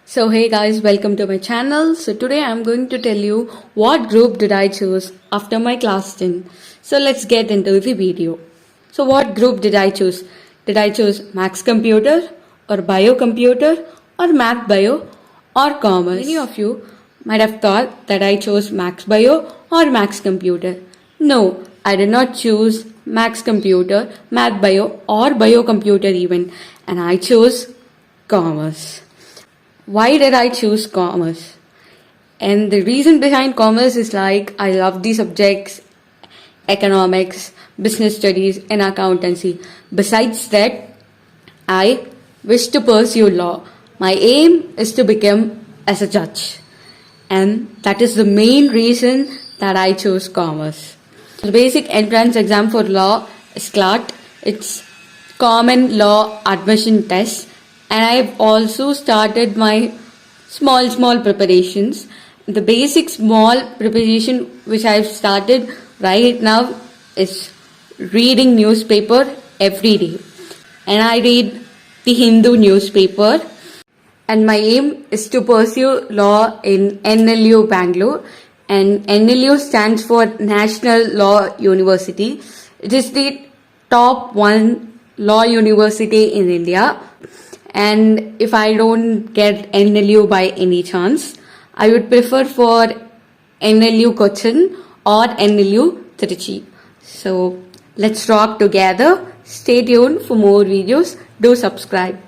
So hey guys, welcome to my channel. So today I'm going to tell you what group did I choose after my class 10. So let's get into the video. So what group did I choose? Did I choose Max Computer or Bio Computer or Math Bio or Commerce? Many of you might have thought that I chose Max Bio or Max Computer. No, I did not choose Max Computer, Math Bio or Bio Computer even, and I chose Commerce. Why did I choose commerce? And the reason behind commerce is like I love the subjects economics, business studies, and accountancy. Besides that, I wish to pursue law. My aim is to become as a judge, and that is the main reason that I chose commerce. The basic entrance exam for law is CLAT. It's Common Law Admission Test, and I've also started my small preparations. The basic small preparation which I've started right now is reading newspaper every day, and I read the Hindu newspaper, and my aim is to pursue law in NLU Bangalore, and NLU stands for National Law University. It is the top one law university in India. And if I don't get NLU by any chance, I would prefer for NLU Cochin or NLU Trichy. So let's rock together. Stay tuned for more videos. Do subscribe.